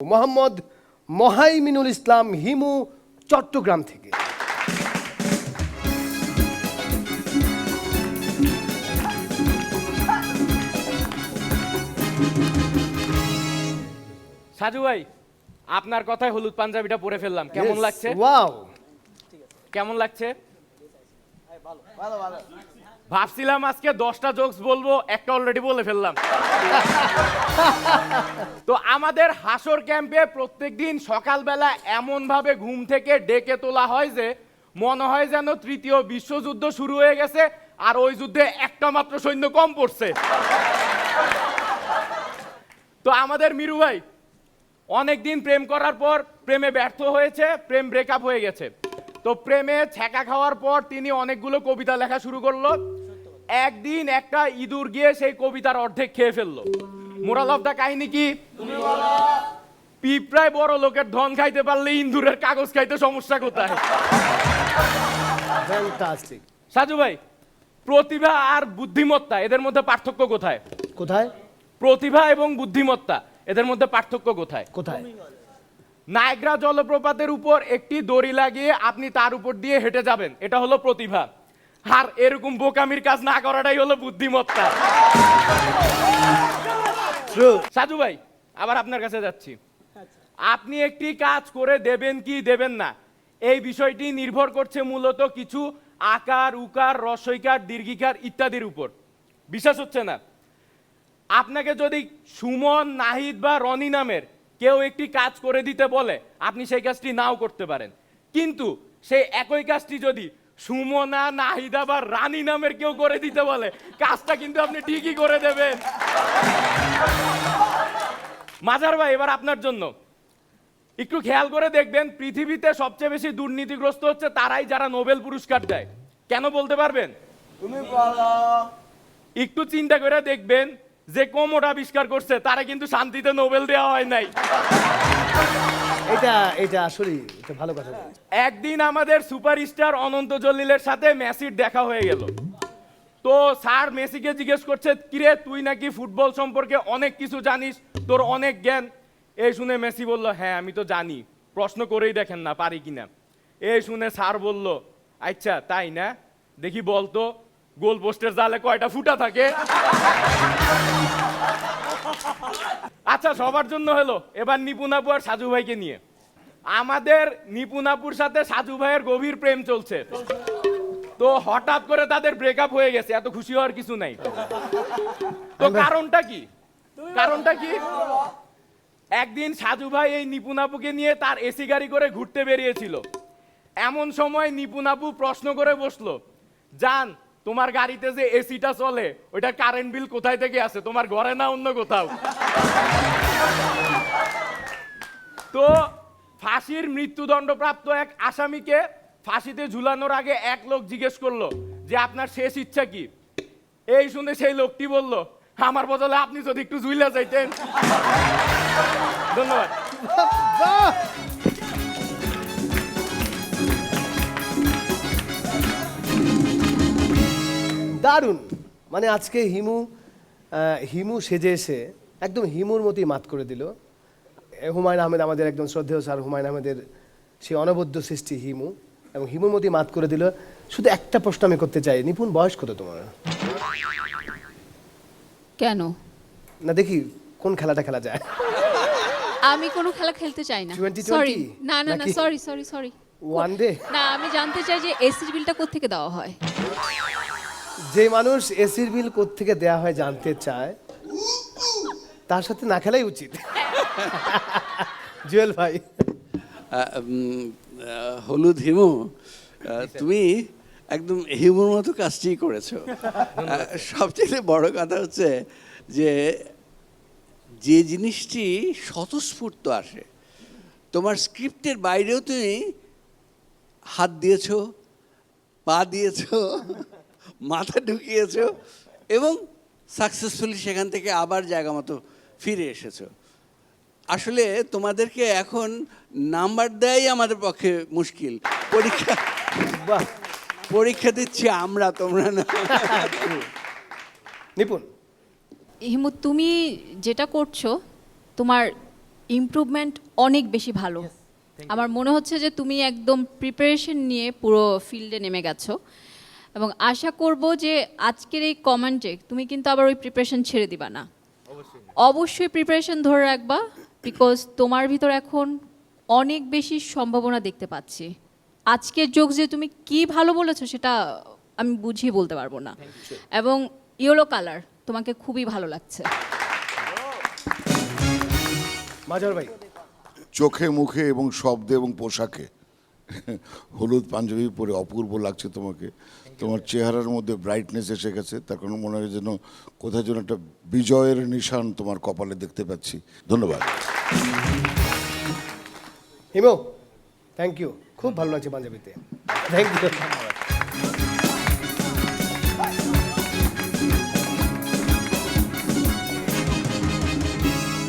মোহাম্মদ মহাইমিনুল ইসলাম হিমু, চট্টগ্রাম থেকে। সাজু ভাই, আপনার কথায় হলুদ পাঞ্জাবিটা পরে ফেললাম, কেমন লাগছে? ওয়াও, কেমন লাগছে? ভাবছিলাম আজকে 10টা জোকস বলবো, একটা অলরেডি বলে ফেললাম। তো আমাদের হাসর ক্যাম্পে প্রত্যেকদিন সকালবেলা এমন ভাবে ঘুম থেকে ডেকে তোলা হয় যে মনে হয় যেন তৃতীয় বিশ্বযুদ্ধ শুরু হয়ে গেছে আর ওই যুদ্ধে একটা মাত্র সৈন্য কম পড়ছে। তো আমাদের মিরু ভাই অনেকদিন প্রেম করার পর প্রেমে ব্যর্থ হয়েছে, প্রেম ব্রেকআপ হয়ে গেছে। তো প্রেমে ছ্যাঁকা খাওয়ার পর তিনি অনেকগুলো কবিতা লেখা শুরু করলো। একদিন একটা ইঁদুর গিয়ে সেই কবিতার অর্ধেক খেয়ে ফেললো। মোরাল অফ দা কাহিনী কি? পিঁপড়ায় বড় লোকের ধন খাইতে পারলে ইঁদুরের কাগজ খাইতে সমস্যা কোথায়? ফ্যান্টাস্টিক। সাজু ভাই, প্রতিভা আর বুদ্ধিমত্তা এদের মধ্যে পার্থক্য কোথায়? কোথায়? প্রতিভা এবং বুদ্ধিমত্তা এদের মধ্যে পার্থক্য কোথায়? কোথায়? নায়াগ্রা জলপ্রপাতের উপর একটি দড়ি লাগিয়ে আপনি তার উপর দিয়ে হেঁটে যাবেন, এটা হলো প্রতিভা। আর এরকম বোকামির কাজ না করাটাই হলো বুদ্ধিমত্তা। সাজু ভাই, আবার আপনার কাছে যাচ্ছি। আপনি একটি কাজ করে দেবেন কি দেবেন না, এই বিষয়টি নির্ভর করছে মূলত কিছু আকার, উকার, রস্বইকার, দীর্ঘিকার ইত্যাদির উপর। বিশ্বাস হচ্ছে না? আপনাকে যদি সুমন, নাহিদ বা রনি নামের কেউ একটি কাজ করে দিতে বলে, আপনি সেই কাজটি নাও করতে পারেন। কিন্তু সেই একই কাজটি যদি সুমনা, নাহিদা বা রানী নামের কেউ করে দিতে বলে, কাজটা কিন্তু আপনি ঠিকই করে দেবেন। মাজার ভাই, এবার আপনার জন্য একটু খেয়াল করে দেখবেন, পৃথিবীতে সবচেয়ে বেশি দুর্নীতিগ্রস্ত হচ্ছে তারাই যারা নোবেল পুরস্কার দেয়। কেন বলতে পারবেন? তুমি বলো। একটু চিন্তা করে দেখবেন, যে কোমর আবিষ্কার করছে তারা কিন্তু শান্তিতে নোবেল দেওয়া হয় নাই। এটা আসলে এটা ভালো কথা। একদিন আমাদের সুপারস্টার অনন্ত জলিলের সাথে মেসির দেখা হয়ে গেল। তো স্যার মেসিকে জিজ্ঞেস করছে, কিরে তুই নাকি ফুটবল সম্পর্কে অনেক কিছু জানিস, তোর অনেক জ্ঞান। এই শুনে মেসি বলল, হ্যাঁ আমি তো জানি, প্রশ্ন করেই দেখেন না পারি কিনা। এই শুনে স্যার বলল, আচ্ছা তাই না, দেখি বলতো গোল পোস্টের জালে কয়টা ফুটা থাকে। আচ্ছা, সবার জন্য হলো। এবার নিপুণ আপু আর সাজু ভাইকে নিয়ে। আমাদের নিপুণ আপুর সাথে সাজু ভাইয়ের গভীর প্রেম চলছে। তো হঠাৎ করে তাদের ব্রেকআপ হয়ে গেছে, এত খুশি হওয়ার কিছু নাই। তো কারণটা কি? কারণটা কি? একদিন সাজু ভাই এই নিপুণ আপুকে নিয়ে তার এসি গাড়ি করে ঘুরতে বেরিয়েছিল। এমন সময় নিপুণ আপু প্রশ্ন করে বসলো, জান তোমার গাড়িতে যে এসিটা চলে ওইটা কারেন্ট বিল কোথায় থেকে আসে, তোমার ঘরে না অন্য কোথাও? তো ফাঁসির মৃত্যুদণ্ডপ্রাপ্ত এক আসামিকে ফাঁসিতে ঝুলানোর আগে এক লোক জিজ্ঞেস করলো যে আপনার শেষ ইচ্ছা কি? এই শুনে সেই লোকটি বলল, আমার বদলে আপনি যদি একটু ঝুইলা যাইতেন। ধন্যবাদ। দারুণ। মানে আজকে হিমু সেজে এসে একদম হিমুর মতোই মাত করে দিল। হুমায়ুন আহমেদ, আমাদের একদম শ্রদ্ধেয় স্যার হুমায়ুন আহমেদের সেই অনবদ্য সৃষ্টি হিমু, এবং হিমুর মতোই মাত করে দিল। শুধু একটা প্রশ্ন আমি করতে চাই, নিপুণ বয়স কত তোমার? কেন? না দেখি কোন খেলাটা খেলা যায়। আমি কোনো খেলা খেলতে চাই না। 2020? সরি, না না না, নাকি? সরি। One day? না, আমি জানতে চাই যে এসির বিলটা কোত্থেকে দেওয়া হয়। যে মানুষ এসির বিল কোত্থেকে দেয়া হয় জানতে চায়, তার সাথে না খেলাই উচিত। জুয়েল ভাই। হলুদ হিমু, তুমি একদম হিমুর মতো কাজটি করেছো। সবচেয়ে বড় কথা হচ্ছে যে যে জিনিসটি স্বতঃস্ফূর্ত আসে, তোমার স্ক্রিপ্টের বাইরেও তুমি হাত দিয়েছো, পা দিয়েছো, মাথা ঢুকিয়েছো এবং সাকসেসফুলি সেখান থেকে আবার জায়গা মতো ফিরে এসেছো। আসলে তোমাদেরকে এখন নাম্বার দেয় আমাদের পক্ষে মুশকিল। পরীক্ষা দিচ্ছি আমরা, তোমরা না। নিপুণ, হিমু, তুমি যেটা করছো তোমার ইমপ্রুভমেন্ট অনেক বেশি ভালো। আমার মনে হচ্ছে যে তুমি একদম প্রিপারেশন নিয়ে পুরো ফিল্ডে নেমে গেছো, এবং আশা করব যে আজকের এই কমেন্টে তুমি কিন্তু আবার ওই প্রিপারেশন ছেড়ে দিবা না। অবশ্যই প্রিপারেশন ধরে রাখবা, বিকজ তোমার ভিতর এখন অনেক বেশি সম্ভাবনা দেখতে পাচ্ছি। আজকের জোক যে তুমি কি ভালো বলেছো সেটা আমি বুঝিয়ে বলতে পারবো না, এবং ইয়েলো কালার তোমাকে খুবই ভালো লাগছে। মাজহার ভাই, চোখে মুখে এবং শব্দে এবং পোশাকে হলুদ পাঞ্জাবি পরে অপূর্ব লাগছে তোমাকে। তোমার চেহারার মধ্যে ব্রাইটনেস এসে গেছে, তার কারণ মনে হয় যেন কোথায় যেন একটা বিজয়ের নিশান তোমার কপালে দেখতে পাচ্ছি। ধন্যবাদ। হিমু, থ্যাংক ইউ, খুব ভালো লাগছে পাঞ্জাবিতে, থ্যাংক ইউ।